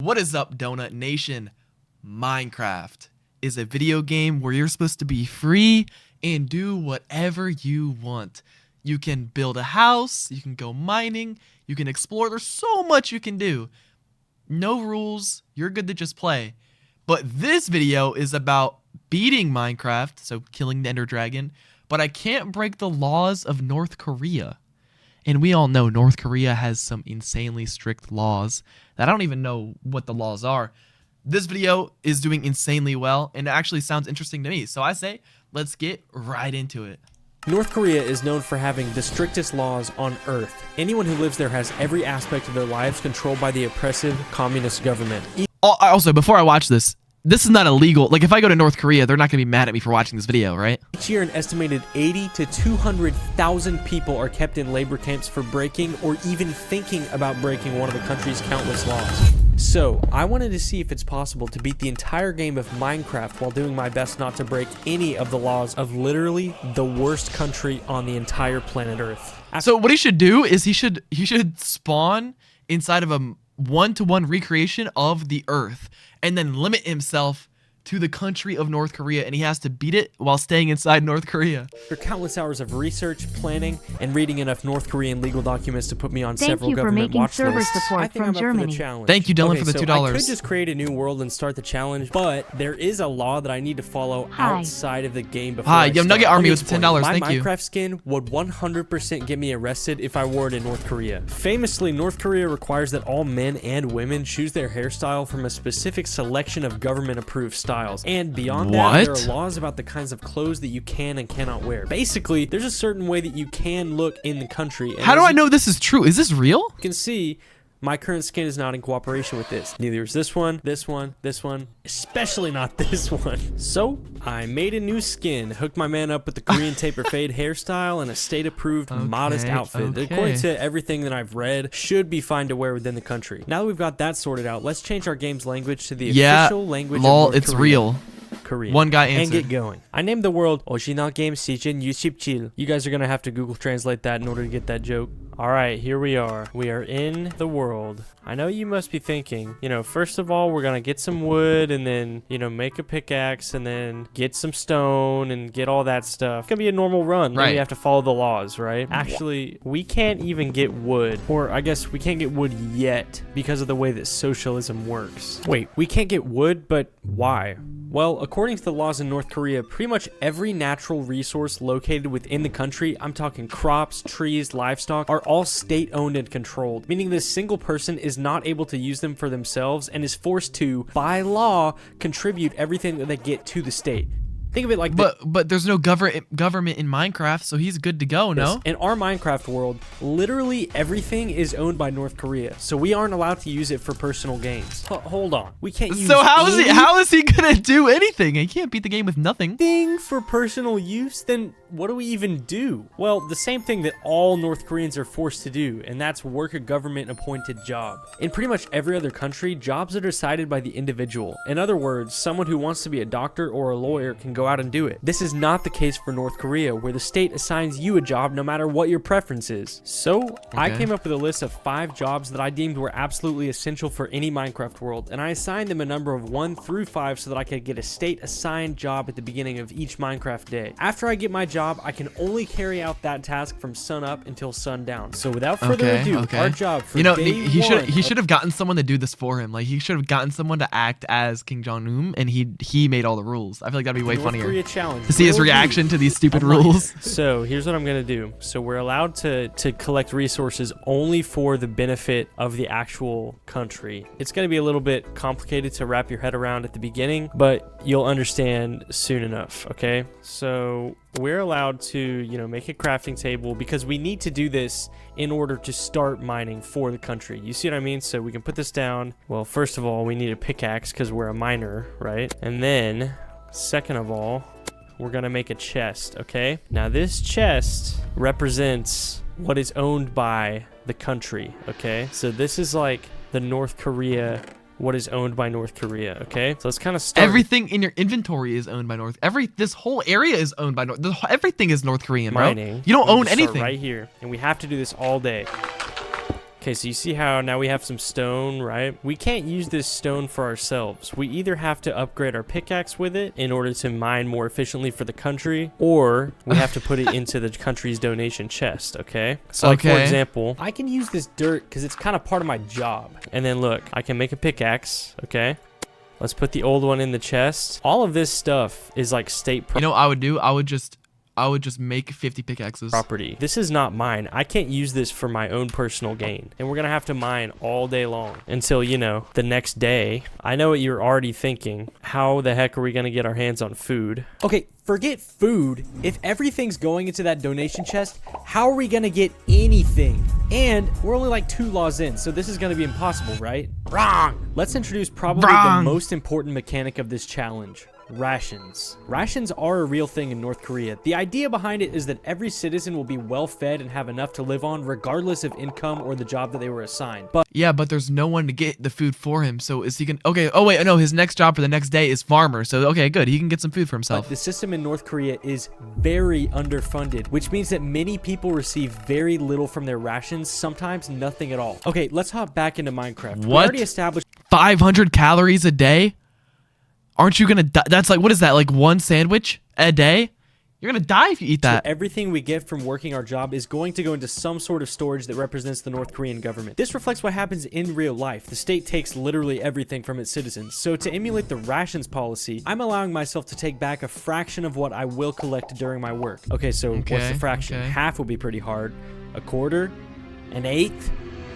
What is up, Donut Nation? Minecraft is a video game where you're supposed to be free and do whatever you want. You can build a house, you can go mining, you can explore. There's so much you can do. No rules, you're good to just play. But this video is about beating Minecraft, so killing the Ender Dragon, but I can't break the laws of North Korea. And we all know North Korea has some insanely strict laws that I don't even know what the laws are. This video is doing insanely well, and it actually sounds interesting to me. So I say, let's get right into it. North Korea is known for having the strictest laws on Earth. Anyone who lives there has every aspect of their lives controlled by the oppressive communist government. Also, before I watch this is not illegal. Like, if I go to North Korea, they're not going to be mad at me for watching this video, right? Each year, an estimated 80 to 200,000 people are kept in labor camps for breaking or even thinking about breaking one of the country's countless laws. So, I wanted to see if it's possible to beat the entire game of Minecraft while doing my best not to break any of the laws of literally the worst country on the entire planet Earth. So what he should do is he should spawn inside of a one-to-one recreation of the Earth and then limit himself to the country of North Korea, and he has to beat it while staying inside North Korea. After countless hours of research, planning, and reading enough North Korean legal documents to put me on several government watch lists, I think I'm up for the challenge. Thank you, Dylan, for the $2. I could just create a new world and start the challenge, but there is a law that I need to follow outside of the game before I start. Nugget Army with $10. Thank you. My Minecraft skin would 100% get me arrested if I wore it in North Korea. Famously, North Korea requires that all men and women choose their hairstyle from a specific selection of government-approved styles, and beyond that, there are laws about the kinds of clothes that you can and cannot wear. Basically, there's a certain way that you can look in the country. And how do I know this is true? Is this real? You can see my current skin is not in cooperation with this. Neither is this one, especially not this one. So, I made a new skin, hooked my man up with the Korean taper fade hairstyle and a state-approved modest outfit that, according to everything that I've read, should be fine to wear within the country. Now that we've got that sorted out, let's change our game's language to the official language of North it's Korea. Real. Korean. One guy answered. And get going. I named the world Original Game Season 67. You guys are going to have to Google translate that in order to get that joke. Alright, here we are. We are in the world. I know you must be thinking, first of all, we're going to get some wood and then, make a pickaxe and then get some stone and get all that stuff. It's going to be a normal run. Right. You have to follow the laws, right? Actually, we can't even get wood. Or I guess we can't get wood yet because of the way that socialism works. Wait, we can't get wood, but why? Well, according to the laws in North Korea, pretty much every natural resource located within the country, I'm talking crops, trees, livestock, are all state-owned and controlled, meaning this single person is not able to use them for themselves and is forced to, by law, contribute everything that they get to the state. Think of it like this. But there's no government in Minecraft, so he's good to go, no? In our Minecraft world, literally everything is owned by North Korea, so we aren't allowed to use it for personal gains. Hold on. We can't use So how is he gonna do anything? He can't beat the game with nothing. Thing for personal use? Then what do we even do? Well, the same thing that all North Koreans are forced to do, and that's work a government-appointed job. In pretty much every other country, jobs are decided by the individual. In other words, someone who wants to be a doctor or a lawyer can go out and do it. This is not the case for North Korea, where the state assigns you a job no matter what your preference is. So, I came up with a list of 5 jobs that I deemed were absolutely essential for any Minecraft world, and I assigned them a number of 1 through 5 so that I could get a state-assigned job at the beginning of each Minecraft day. After I get my job, I can only carry out that task from sun up until sundown. So without further ado, our job for day he should have gotten someone to do this for him. Like, he should have gotten someone to act as King Jong-un, and he made all the rules. I feel like that'd be way funnier to see his reaction to these stupid rules. So here's what I'm gonna do. So we're allowed to collect resources only for the benefit of the actual country. It's gonna be a little bit complicated to wrap your head around at the beginning, but you'll understand soon enough. Okay, so we're allowed to, make a crafting table because we need to do this in order to start mining for the country. You see what I mean? So we can put this down. Well, first of all, we need a pickaxe because we're a miner, right? And then, second of all, we're gonna make a chest, okay? Now this chest represents what is owned by the country, okay? So this is like the North Korea, what is owned by North Korea, okay? So let's kind of start. Everything in your inventory is owned by this whole area is owned by everything is North Korean, bro. Mining. You don't own anything. Right here, and we have to do this all day. Okay, so you see how now we have some stone, right? We can't use this stone for ourselves. We either have to upgrade our pickaxe with it in order to mine more efficiently for the country, or we have to put it into the country's donation chest, okay? So like, for example, I can use this dirt because it's kind of part of my job. And then look, I can make a pickaxe, okay? Let's put the old one in the chest. All of this stuff is like state property. You know what I would do? I would just make 50 pickaxes. This is not mine. I can't use this for my own personal gain. And we're going to have to mine all day long until, you know, the next day. I know what you're already thinking. How the heck are we going to get our hands on food? Okay, forget food. If everything's going into that donation chest, how are we going to get anything? And we're only like 2 laws in, so this is going to be impossible, right? Wrong! Let's introduce probably the most important mechanic of this challenge. Rations. Rations are a real thing in North Korea. The idea behind it is that every citizen will be well fed and have enough to live on regardless of income or the job that they were assigned. But yeah, but there's no one to get the food for him. So is he gonna okay, oh wait, no, his next job for the next day is farmer. So okay, good. He can get some food for himself. the system in North Korea is very underfunded, which means that many people receive very little from their rations, sometimes nothing at all. Okay, let's hop back into Minecraft. We already established 500 calories a day? Aren't you gonna die? That's like, what is that, like 1 sandwich a day? You're gonna die if you eat that. So everything we get from working our job is going to go into some sort of storage that represents the North Korean government. This reflects what happens in real life. The state takes literally everything from its citizens. So to emulate the rations policy, I'm allowing myself to take back a fraction of what I will collect during my work. Okay, so what's the fraction? Half would be pretty hard. A quarter? An eighth?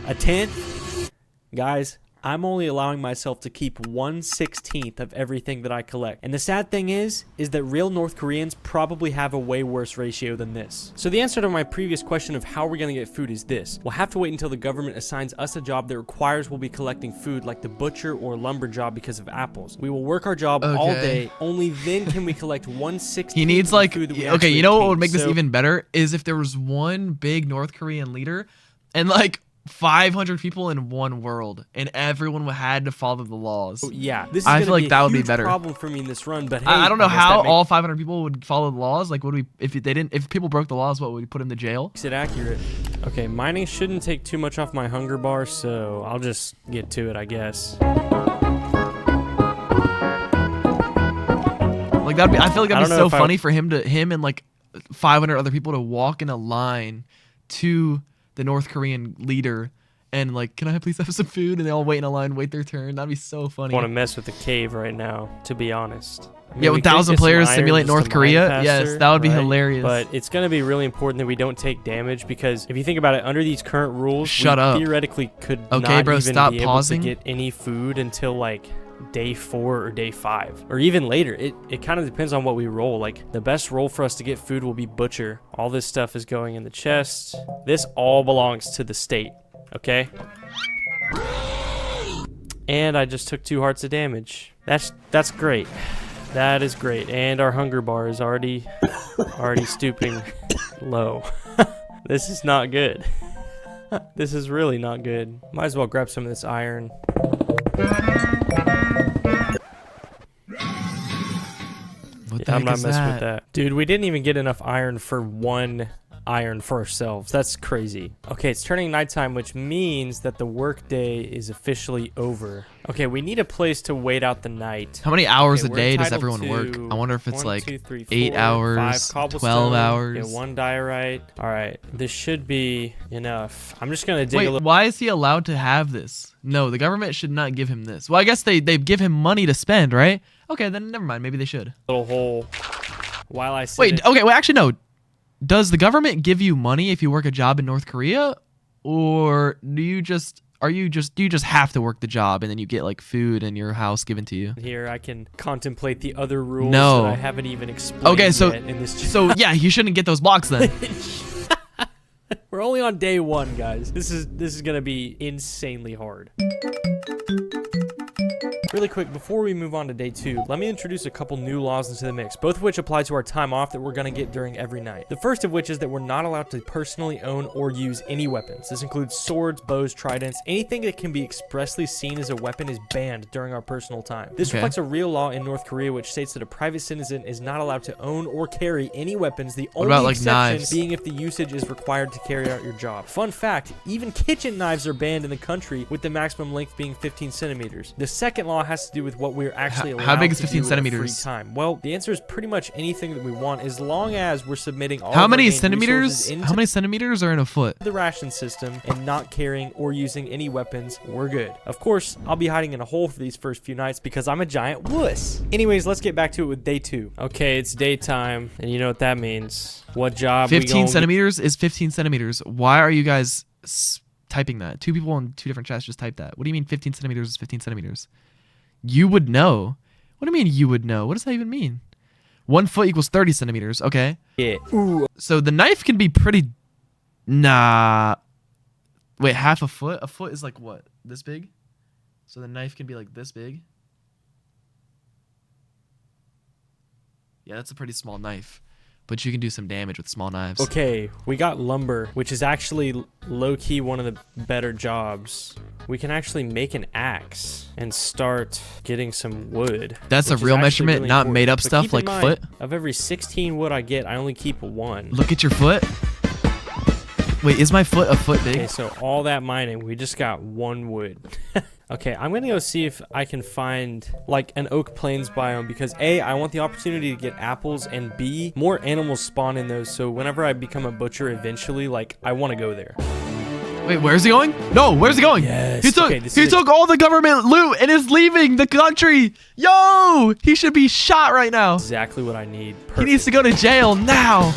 A tenth? Guys, I'm only allowing myself to keep 1/16 of everything that I collect. And the sad thing is that real North Koreans probably have a way worse ratio than this. So the answer to my previous question of how we're gonna get food is this. We'll have to wait until the government assigns us a job that requires we'll be collecting food like the butcher or lumber job because of apples. We will work our job all day, only then can we collect 1/16 He needs like, food that we okay, you know what would make obtain. this even better is if there was one big North Korean leader and like 500 people in one world, and everyone had to follow the laws. Yeah, this is I feel like that would be huge better. Problem for me in this run, but hey, I don't know how all 500 people would follow the laws. Like, would we if people broke the laws, what would we put them to jail? Makes it accurate. Okay, mining shouldn't take too much off my hunger bar, so I'll just get to it, I guess. Like that'd be, I feel like that'd be so funny for him and like 500 other people to walk in a line to the North Korean leader and like, can I please have some food? And they all wait in a line, wait their turn. That'd be so funny. I want to mess with the cave right now, to be honest. I mean, yeah, with 1,000 players simulate North Korea. Faster, yes, that would be hilarious. But it's going to be really important that we don't take damage because if you think about it, under these current rules, Shut we up. theoretically could Okay, not bro, even stop be able pausing. to get any food until like day 4 or day 5 or even later. It kind of depends on what we roll. Like the best roll for us to get food will be butcher. All this stuff is going in the chest. This all belongs to the state, okay? And I just took 2 hearts of damage. That's great. That is great. And our hunger bar is already stooping low. This is not good. This is really not good. Might as well grab some of this iron. I'm not messing with that. Dude, we didn't even get enough iron for 1 iron for ourselves. That's crazy. Okay, it's turning nighttime, which means that the workday is officially over. Okay, we need a place to wait out the night. How many hours Okay, a day does everyone work? I wonder if it's 1, like 2, 3, 8 4, hours, 5 12 hours. Yeah, 1 diorite. All right, this should be enough. I'm just gonna dig a Wait, little. why is he allowed to have this? No, the government should not give him this. Well, I guess they give him money to spend, right? Okay, then never mind. Maybe they should. Little hole while I sit Wait, okay, well, actually, no. Does the government give you money if you work a job in North Korea? Or do you just have to work the job and then you get like food and your house given to you? Here I can contemplate the other rules No. that I haven't even explained Okay, so yet in this yeah, you shouldn't get those blocks then. We're only on day 1, guys. This is gonna be insanely hard. Really quick, before we move on to day 2, let me introduce a couple new laws into the mix, both of which apply to our time off that we're going to get during every night. The first of which is that we're not allowed to personally own or use any weapons. This includes swords, bows, tridents. Anything that can be expressly seen as a weapon is banned during our personal time. This reflects a real law in North Korea which states that a private citizen is not allowed to own or carry any weapons, the only exception being if the usage is required to carry out your job. Fun fact, even kitchen knives are banned in the country, with the maximum length being 15 centimeters. The second law has to do with what we're actually allowed How big is to 15 do centimeters? in our free time. Well, the answer is pretty much anything that we want, as long as we're submitting all How of many our gained centimeters? resources into How many centimeters are in a foot? the ration system and not carrying or using any weapons. We're good. Of course, I'll be hiding in a hole for these first few nights because I'm a giant wuss. Anyways, let's get back to it with day 2. Okay, it's daytime, and you know what that means. What job? 15 centimeters is 15 centimeters. Why are you guys typing that? 2 people on 2 different chats just typed that. What do you mean 15 centimeters is 15 centimeters? You would know. What do you mean you would know? What does that even mean? 1 foot equals 30 centimeters. Okay. Yeah. Ooh. So the knife can be pretty... Nah. Wait, half a foot? A foot is like what? This big? So the knife can be like this big? Yeah, that's a pretty small knife. But you can do some damage with small knives. Okay, we got lumber, which is actually low-key one of the better jobs. We can actually make an axe and start getting some wood. That's a real measurement, really not made up stuff like foot. Of every 16 wood I get, I only keep 1. Look at your foot. Wait, is my foot a foot big? Okay, so all that mining, we just got 1 wood. Okay, I'm gonna go see if I can find like an oak plains biome because A, I want the opportunity to get apples, and B, more animals spawn in those, so whenever I become a butcher eventually, like, I want to go there. Wait, where's he going? No, where's he going? Yes. He took all the government loot and is leaving the country. Yo, he should be shot right now. Exactly what I need. Perfect. He needs to go to jail now.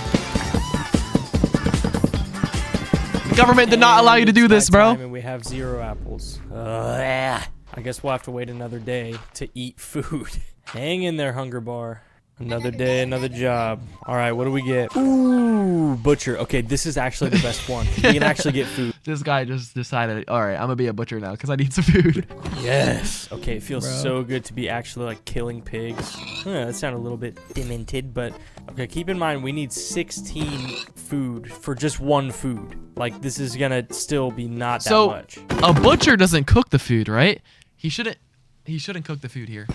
The government did not allow you to do this, bro. And we have 0 apples. I guess we'll have to wait another day to eat food. Hang in there, hunger bar. Another day, another job. All right, what do we get? Ooh, butcher. Okay, this is actually the best one. We can actually get food. This guy just decided, all right, I'm gonna be a butcher now because I need some food. Yes. Okay, it feels so good to be actually like killing pigs. That sounded a little bit demented, but okay, keep in mind we need 16 food for just 1 food. Like, this is gonna still be not that much. A butcher doesn't cook the food, right? He shouldn't cook the food here.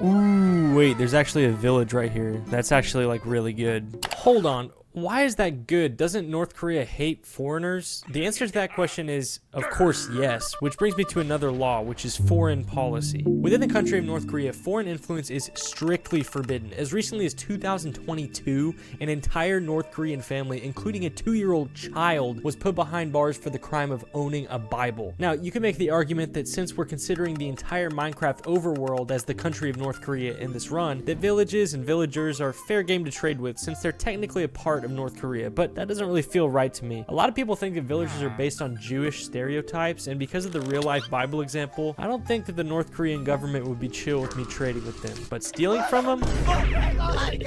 Ooh, wait, there's actually a village right here. That's actually like really good. Hold on. Why is that good? Doesn't North Korea hate foreigners? The answer to that question is, of course, yes, which brings me to another law, which is foreign policy. Within the country of North Korea, foreign influence is strictly forbidden. As recently as 2022, an entire North Korean family, including a 2-year-old child, was put behind bars for the crime of owning a Bible. Now, you can make the argument that since we're considering the entire Minecraft overworld as the country of North Korea in this run, that villages and villagers are fair game to trade with since they're technically a part of North Korea, but that doesn't really feel right to me. A lot of people think that villagers are based on Jewish stereotypes, and because of the real-life Bible example, I don't think that the North Korean government would be chill with me trading with them. But stealing from them?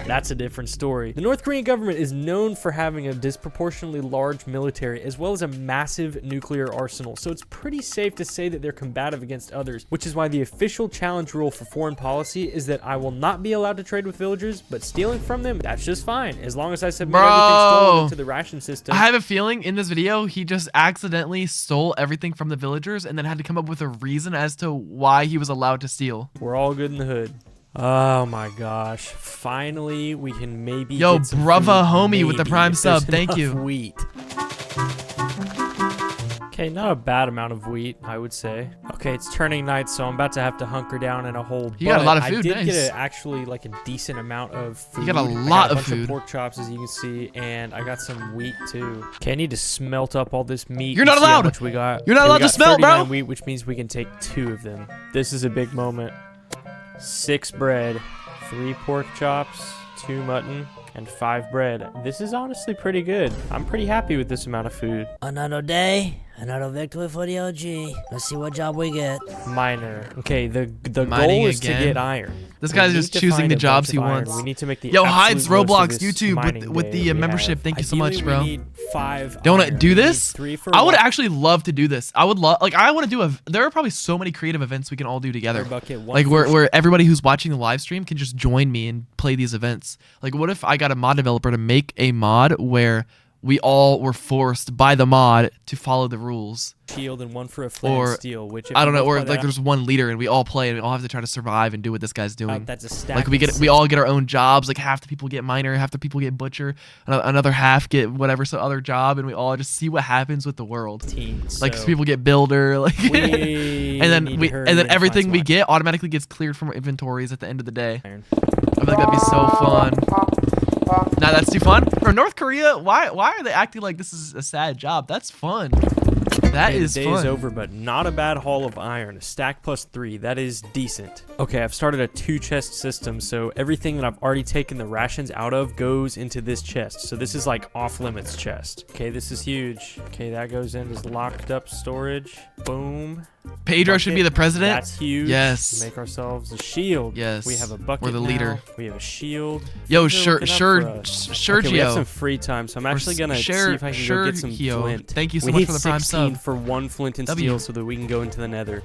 That's a different story. The North Korean government is known for having a disproportionately large military, as well as a massive nuclear arsenal, so it's pretty safe to say that they're combative against others, which is why the official challenge rule for foreign policy is that I will not be allowed to trade with villagers, but stealing from them, that's just fine, as long as I submit everything stolen into the ration system. I have a feeling in this video he just accidentally stole everything from the villagers and then had to come up with a reason as to why he was allowed to steal. We're all good in the hood. Oh my gosh. Finally, we can maybe Yo, get some brava food, homie with the prime sub. Thank you. Wheat. Okay, not a bad amount of wheat, I would say. Okay, it's turning night, so I'm about to have to hunker down in a hole. You got a lot of food, I did nice. get actually like a decent amount of food. You got a lot of food. I got a bunch of pork chops, as you can see, and I got some wheat too. Okay, I need to smelt up all this meat. You're not and see how allowed. much we got. You're not allowed to smelt, bro. Wheat, which means we can take 2 of them. This is a big moment. 6 bread, 3 pork chops, 2 mutton, and 5 bread. This is honestly pretty good. I'm pretty happy with this amount of food. Another day, Another victory for the OG. Let's see what job we get. Miner. Okay, the Mining goal is again. to get iron. This guy's We just need to choosing find the a bunch jobs of he iron. wants. We need to make the Yo, absolute Hides most of Roblox this YouTube mining with day the that we membership. have. Thank you so much, Ideally, bro. We need 5 Don't iron. do We need this. 3 for I would one actually love to do this. I would love, like, I want to do a. There are probably so many creative events we can all do together. bucket, 1 Like for where everybody who's watching the live stream can just join me and play these events. Like, what if I got a mod developer to make a mod where we all were forced by the mod to follow the rules? shield and 1 for a flint Or and steel. Which if I don't you know, or multiply like that there's one leader and we all play and we all have to try to survive and do what this guy's doing. out, that's a stack. Like of we all get our own jobs. Like half the people get miner, half the people get butcher, another half get whatever so other job, and we all just see what happens with the world. 16. Like so people get builder, like we and then need to we hurry and then find everything some we iron. get automatically gets cleared from our inventories at the end of the day. Iron. I feel like that'd be so fun. Nah, that's too fun. For North Korea, why are they acting like this is a sad job? That's fun. That Okay, is the day fun. is over, but not a bad haul of iron. A stack plus 3. That is decent. Okay, I've started a 2-chest system, so everything that I've already taken the rations out of goes into this chest. So this is like off-limits chest. Okay, this is huge. Okay, that goes in as locked up storage. Boom. Pedro should be the president. That's huge. Yes. Make ourselves a shield. Yes. We have a bucket. We're the leader. now. We have a shield. Yo, Things are looking up for us. Okay, we have some Sergio. free time, so I'm Or actually gonna see if I can go get some Sergio. flint. Thank you so We much need for the prime 16 sub. for 1 flint and W. steel so that we can go into the nether.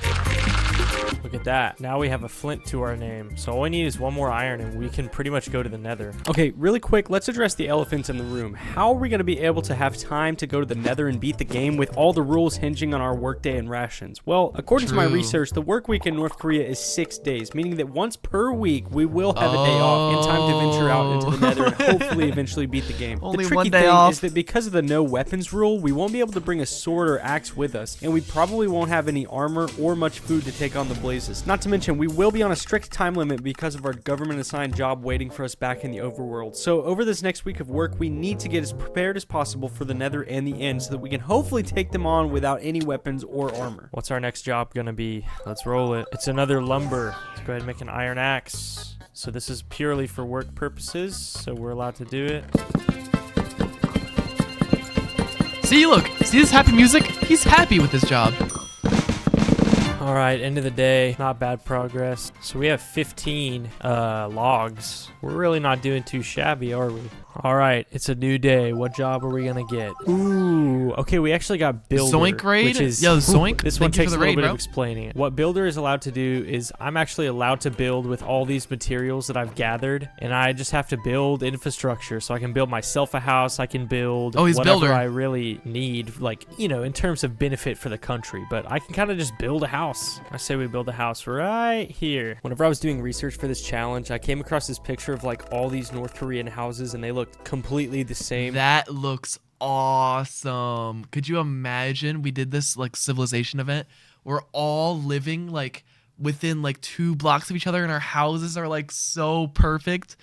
Look at that. Now we have a flint to our name. So all we need is 1 more iron and we can pretty much go to the nether. Okay, really quick, let's address the elephant in the room. How are we going to be able to have time to go to the nether and beat the game with all the rules hinging on our workday and rations? Well, according to my True. research, the work week in North Korea is 6 days, meaning that once per week we will have a day off in time to venture out into the nether and hopefully eventually beat the game. Only the tricky one day thing off. is that because of the no weapons rule, we won't be able to bring a sword or axe with us, and we probably won't have any armor or much food to take on the blazes. Not to mention, we will be on a strict time limit because of our government-assigned job waiting for us back in the overworld. So over this next week of work, we need to get as prepared as possible for the nether and the end so that we can hopefully take them on without any weapons or armor. What's our next job gonna be? Let's roll it. It's another lumber. Let's go ahead and make an iron axe. So this is purely for work purposes, so we're allowed to do it. See, look. See this happy music? He's happy with his job. All right, end of the day. Not bad progress. So we have 15 logs. We're really not doing too shabby, are we? All right, it's a new day. What job are we gonna get? Ooh, okay, we actually got builder. Zoink raid? Which is, Yo, Zoink, This one thank you takes for a the little raid, bit bro. of explaining it. What builder is allowed to do is I'm actually allowed to build with all these materials that I've gathered, and I just have to build infrastructure. So I can build myself a house. I can build Oh, he's whatever builder. I really need, like, you know, in terms of benefit for the country. But I can kind of just build a house. I say we build a house right here. Whenever I was doing research for this challenge, I came across this picture of like all these North Korean houses and they looked completely the same. That looks awesome. Could you imagine we did this like civilization event? We're all living like within like 2 blocks of each other and our houses are like so perfect.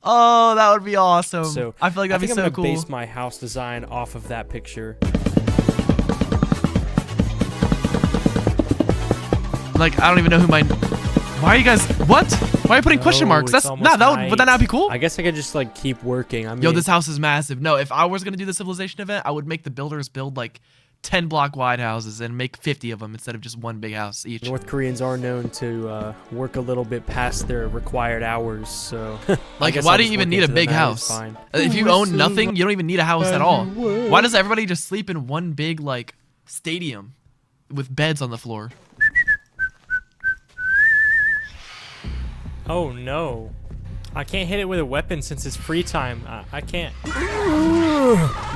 Oh, that would be awesome. So I feel like that'd be I'm so gonna cool. base my house design off of that picture. Like I don't even know who my. Why are you guys? What? Why are you putting question No, marks? it's That's almost would that not be cool? I guess I could just like keep working. I mean, Yo, this house is massive. No, if I was gonna do the civilization event, I would make the builders build like 10 block wide houses and make 50 of them instead of just one big house each. North Koreans are known to work a little bit past their required hours, so Like, why do you even need a big house? If you own nothing, you don't even need a house at all. Why does everybody just sleep in one big like stadium with beds on the floor? Oh no, I can't hit it with a weapon since it's free time. I can't.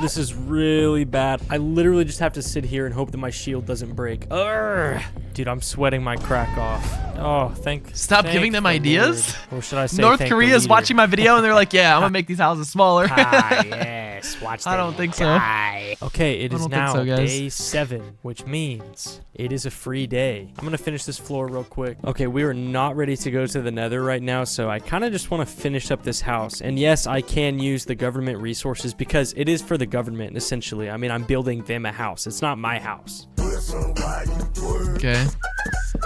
This is really bad. I literally just have to sit here and hope that my shield doesn't break. Urgh. Dude, I'm sweating my crack off. Oh, Stop giving them the ideas. Lord. Or should I say North thank the Korea is leader. watching my video and they're like, yeah, I'm gonna make these houses smaller. Yes, watch I don't think so. Okay, it I is don't think now so, guys. day 7, which means it is a free day. I'm gonna finish this floor real quick. Okay, we are not ready to go to the nether right now, so I kind of just want to finish up this house. And yes, I can use the government resources because it is for the government, essentially. I mean, I'm building them a house. It's not my house. Okay.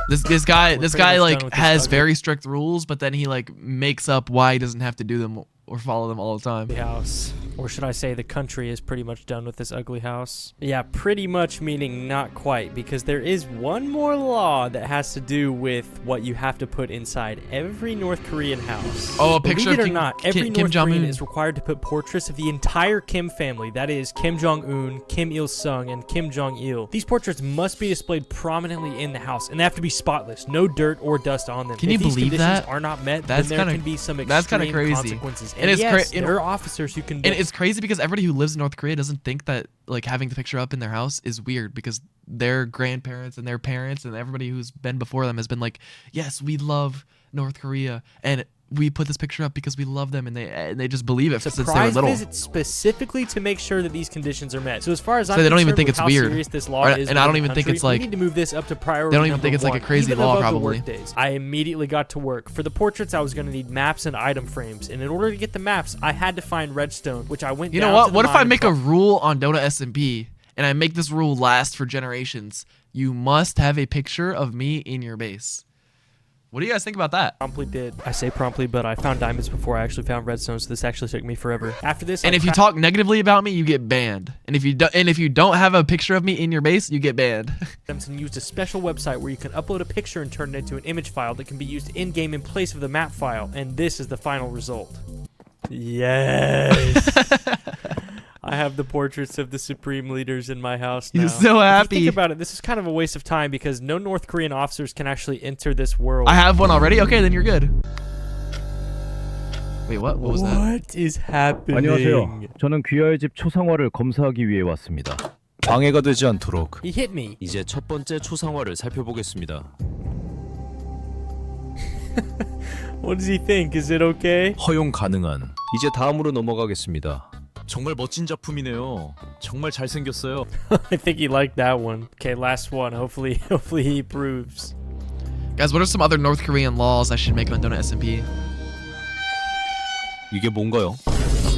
This guy pretty much like done with this has puzzle. very strict rules, but then he like makes up why he doesn't have to do them or follow them all the time. The house. Or should I say the country is pretty much done with this ugly house? Yeah, pretty much meaning not quite, because there is one more law that has to do with what you have to put inside every North Korean house. Oh, a picture Believe of it or not, every Kim North Korean Jong-un. is required to put portraits of the entire Kim family. That is Kim Jong-un, Kim Il-sung, and Kim Jong-il. These portraits must be displayed prominently in the house, and they have to be spotless, no dirt or dust on them. Can you if these believe conditions that? are not met, That's then there kinda- can be some that's kinda extreme crazy. consequences. And it's yes, cra- there are officers who can. And it's crazy because everybody who lives in North Korea doesn't think that like having the picture up in their house is weird because their grandparents and their parents and everybody who's been before them has been like, yes, we love North Korea and we put this picture up because we love them, and they just believe it since they were surprise little. visit specifically to make sure that these conditions are met. So as far as So I'm they don't even concerned think with it's how weird. serious this law Or- is and I don't within even the think it's country, like- we need to move this up to priority. They don't even number think it's like a one, crazy even law, above the probably. work days. I immediately got to work. For the portraits, I was going to need maps and item frames, and in order to get the maps, I had to find redstone, which I went. You down know what? to the What if I mine make a rule on Donut SMP and I make this rule last for generations? You must have a picture of me in your base. What do you guys think about that? promptly did. I say promptly, but I found diamonds before I actually found redstone, so this actually took me forever. After this, And I if you talk negatively about me, you get banned. And if you don't have a picture of me in your base, you get banned. and used a special website where you can upload a picture and turn it into an image file that can be used in-game in place of the map file. And this is the final result. Yes. I have the portraits of the supreme leaders in my house now. He's so If you happy. think about it, this is kind of a waste of time because no North Korean officers can actually enter this world. I have one already? Okay, then you're good. Wait, what? What was that? What is happening? 안녕하세요. 저는 귀하의 집 초상화를 검사하기 위해 왔습니다. 방해가 되지 않도록 He hit me. 이제 첫 번째 초상화를 살펴보겠습니다. What does he think? Is it okay? 허용 가능한. 이제 다음으로 넘어가겠습니다. 정말 멋진 작품이네요. 정말 잘생겼어요. I think he liked that one. Okay, last one. Hopefully he approves. Guys, what are some other North Korean laws I should make on Donut SMP? 이게 뭔가요?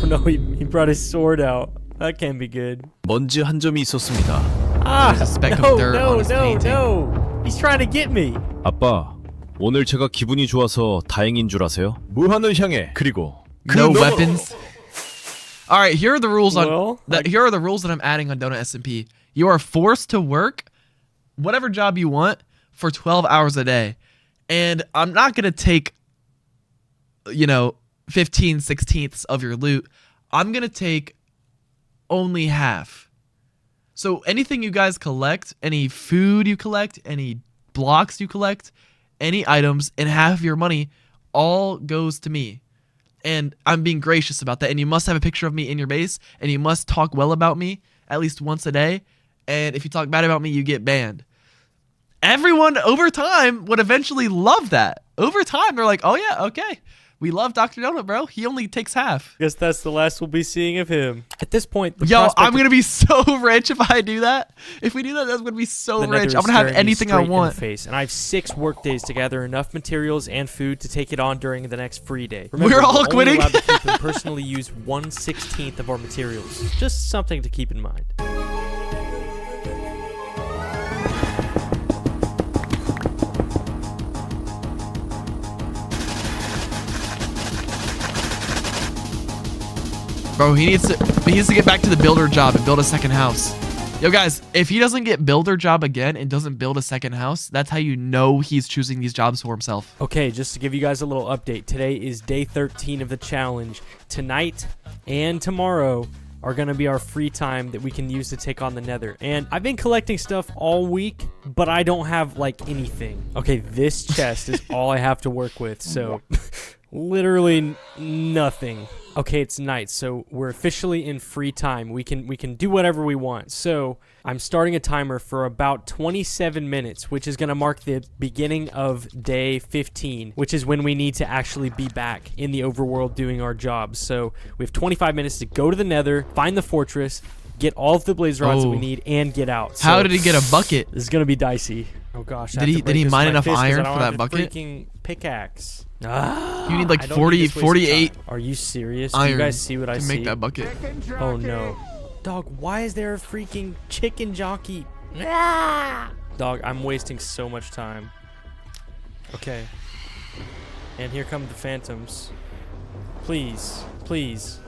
Oh no, he brought his sword out. That can't be good. 먼지 한 점이 있었습니다. Ah, There's a speck of no, dirt no, on his no, painting. no. He's trying to get me. 아빠, 오늘 제가 기분이 좋아서 다행인 줄 아세요? 무한을 향해 그리고 No weapons. All right, here are the rules on Well, here are the rules that I'm adding on Donut SMP. You are forced to work whatever job you want for 12 hours a day. And I'm not going to take 15/16 of your loot. I'm going to take only half. So anything you guys collect, any food you collect, any blocks you collect, any items, and half of your money all goes to me. And I'm being gracious about that. And you must have a picture of me in your base, and you must talk well about me at least once a day. And if you talk bad about me, you get banned. Everyone over time would eventually love that. Over time, they're like, oh yeah, okay. We love Dr. Donut, bro. He only takes half. Guess that's the last we'll be seeing of him. At this point, the Yo, prospect I'm going to be so rich if I do that. If we do that, that's going to be so the Nether rich. is I'm going to have staring me anything I straight in the want. face, and I have 6 work days to gather enough materials and food to take it on during the next free day. Remember, We're all only quitting? allowed to keep and personally use 1/16 of our materials. Just something to keep in mind. Bro, he needs to get back to the builder job and build a second house. Yo, guys, if he doesn't get builder job again and doesn't build a second house, that's how you know he's choosing these jobs for himself. Okay, just to give you guys a little update, today is day 13 of the challenge. Tonight and tomorrow are going to be our free time that we can use to take on the Nether. And I've been collecting stuff all week, but I don't have, like, anything. Okay, this chest is all I have to work with, so literally nothing. Okay, it's night, so we're officially in free time. We can do whatever we want. So I'm starting a timer for about 27 minutes, which is going to mark the beginning of day 15, which is when we need to actually be back in the overworld doing our jobs. So we have 25 minutes to go to the Nether, find the fortress, get all of the blaze rods that we need, and get out. So How did he get a bucket? this is going to be dicey. Oh gosh. I Did have he- to did he break this mine with my enough fist 'cause I iron don't for have that the bucket? freaking pickaxe. You need like I don't 40, need this waste of 48 time. Are you serious? Do iron you guys see what I to see? make that bucket. Oh no. Dog, why is there a freaking chicken jockey? Dog, I'm wasting so much time. Okay. And here come the phantoms. Please, please.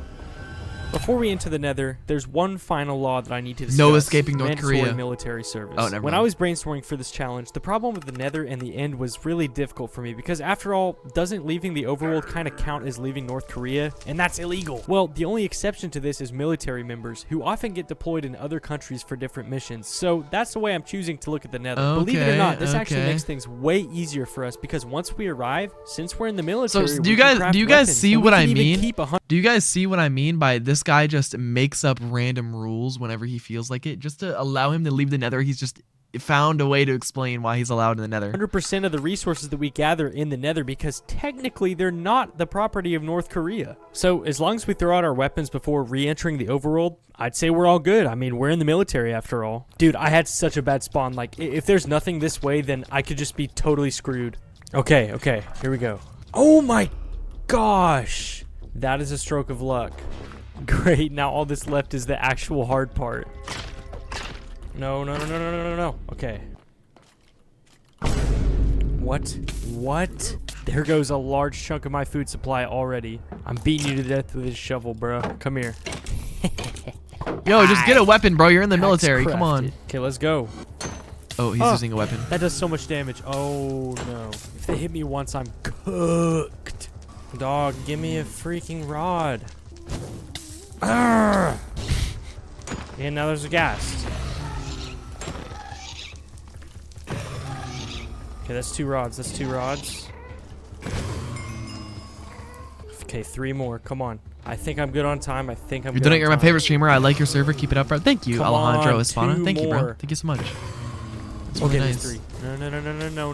Before we enter the Nether, there's one final law that I need to discuss. No escaping North Mandatory Korea. military service. Oh, never When mind. I was brainstorming for this challenge, the problem with the Nether and the end was really difficult for me because after all, doesn't leaving the overworld kind of count as leaving North Korea? And that's illegal. Well, the only exception to this is military members who often get deployed in other countries for different missions. So that's the way I'm choosing to look at the Nether. Believe it or not, this actually makes things way easier for us because once we arrive, since we're in the military, So we do you can guys craft see weapons, what and I we can even mean? keep a Do you guys see what I mean by this guy just makes up random rules whenever he feels like it, just to allow him to leave the Nether? He's just found a way to explain why he's allowed in the Nether. 100% of the resources that we gather in the Nether because technically they're not the property of North Korea. So as long as we throw out our weapons before re-entering the overworld, I'd say we're all good. I mean, we're in the military after all. Dude, I had such a bad spawn. Like, if there's nothing this way, then I could just be totally screwed. Okay, here we go. Oh my gosh. That is a stroke of luck. Great, now all that's left is the actual hard part. No. Okay. What? There goes a large chunk of my food supply already. I'm beating you to death with this shovel, bro. Come here. Yo, just get a weapon, bro. You're in the military. Come on. Okay, let's go. Oh, he's using a weapon. That does so much damage. Oh, no. If they hit me once, I'm cooked. Dog, give me a freaking rod. Arrgh. And now there's a ghast. Okay, that's 2 rods. Okay, 3 more. Come on. I think I'm good on time. You're doing it. You're my favorite streamer. I like your server. Keep it up, bro. Thank you, Come Alejandro on, Espana. 2 Thank you, bro. more. Thank you so much. It's Okay, really there's nice. 3. No.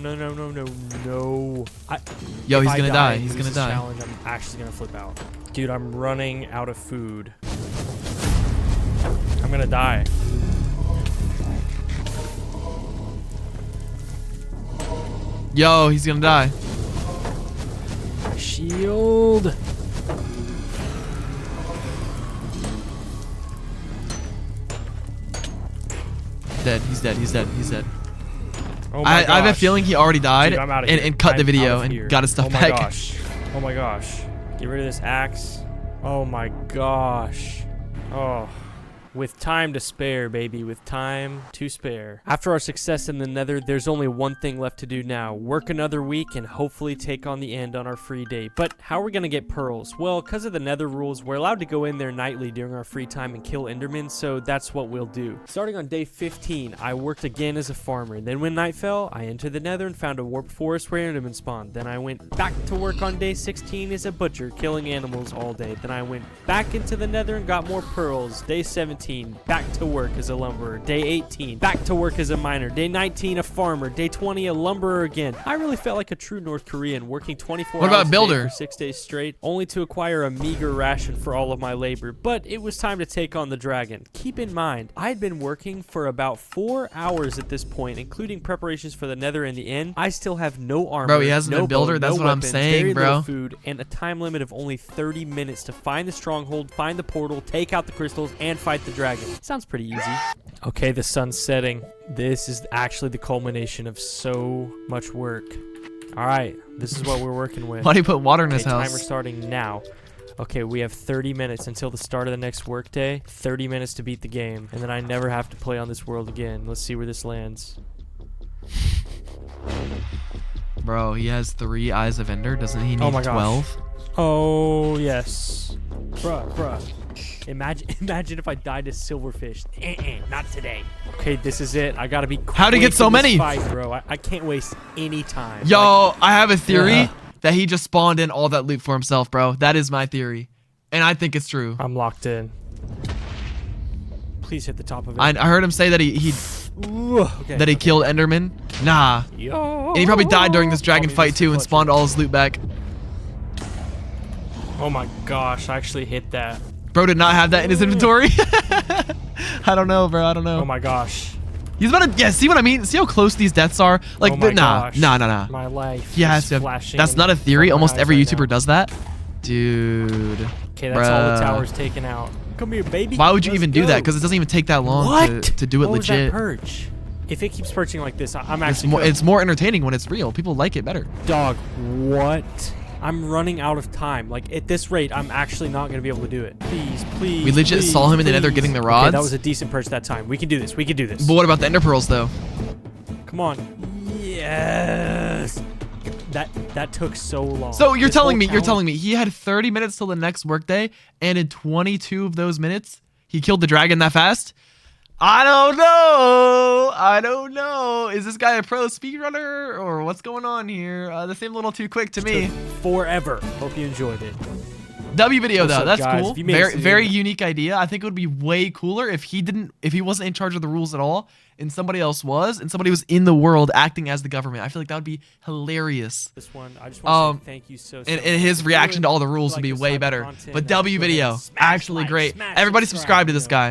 Yo, If he's I gonna die. and He's lose gonna this die. challenge, I'm actually gonna flip out. Dude, I'm running out of food. I'm gonna die. Yo, he's gonna die. Shield. Dead. He's dead. Oh I my have a gosh. feeling he already died Dude, I'm outta and, here. cut the I'm video out of and here. got his stuff back. Oh my gosh. Get rid of this axe. Oh my gosh. Oh. With time to spare, baby. With time to spare. After our success in the Nether, there's only one thing left to do now. Work another week and hopefully take on the end on our free day. But how are we going to get pearls? Well, because of the Nether rules, we're allowed to go in there nightly during our free time and kill Endermen, so that's what we'll do. Starting on day 15, I worked again as a farmer. Then when night fell, I entered the Nether and found a warped forest where Endermen spawned. Then I went back to work on day 16 as a butcher, killing animals all day. Then I went back into the Nether and got more pearls. Day 17, back to work as a lumberer. Day 18, back to work as a miner. Day 19, a farmer. Day 20, a lumberer again. I really felt like a true North Korean, working 24 What hours about a day builder? for 6 days straight, only to acquire a meager ration for all of my labor. But it was time to take on the dragon. Keep in mind, I had been working for about 4 hours at this point, including preparations for the Nether and the end. I still have no armor, Bro, he hasn't no been builder? bow, That's no what I'm weapons, saying, very bro. little food, and a time limit of only 30 minutes to find the stronghold, find the portal, take out the crystals, and fight the dragon. Sounds pretty easy. Okay, the sun's setting. This is actually the culmination of so much work. All right, this is what we're working with. Why do you put water in Okay, his house? timer starting now. Okay, we have 30 minutes until the start of the next workday. 30 minutes to beat the game, and then I never have to play on this world again. Let's see where this lands. Bro, he has 3 eyes of Ender. Doesn't he need Oh my gosh. 12? Oh, yes. Bruh. Imagine if I died to silverfish. Not today. Okay, this is it. I gotta be quick. How'd he get so in this many? Fight, bro. I can't waste any time. Yo, I have a theory Yeah. that he just spawned in all that loot for himself, bro. That is my theory. And I think it's true. I'm locked in. Please hit the top of it. I heard him say that he Ooh, okay. that he killed Enderman. Nah. Yo. And he probably died during this dragon Oh, fight this too and clutch. spawned all his loot back. Oh my gosh, I actually hit that. Bro did not have that in his inventory. I don't know, bro. I don't know. Oh my gosh. He's about to, yeah, see what I mean? See how close these deaths are? Like, Oh my nah. gosh. My life. Yeah, is flashing that's not a in theory. front of my Almost eyes every right YouTuber now. does that. Dude. Okay, that's all the Bruh. towers taken out. Come here, baby. Why would you Let's even do that? go. Because it doesn't even take that long What? to do it What was that legit. perch? If it keeps perching like this, I'm It's actually more, cooked. it's more entertaining when it's real. People like it better. Dog, what I'm running out of time. Like, at this rate, I'm actually not going to be able to do it. Please, please, We legit please, saw him in the Nether please. getting the Okay, rods. that was a decent perch that time. We can do this. We can do this. But what about the Ender Pearls, though? Come on. Yes. That took so long. So you're This telling whole me challenge- he had 30 minutes till the next workday, and in 22 of those minutes, he killed the dragon that fast? I don't know. Is this guy a pro speedrunner or what's going on here? This seemed a little too quick to me. took forever. Hope you enjoyed it. W video What's though, up, that's guys? cool. If you made it to the Very end. unique idea. I think it would be way cooler if he wasn't in charge of the rules at all, and somebody else was, and somebody was in the world acting as the government. I feel like that would be hilarious. This one, I just want to say thank you so And much. his If you reaction to all the like rules would be this way type of better. content, But W go ahead video, and smash actually like, great. smash Everybody subscribe, subscribe to this yo. guy.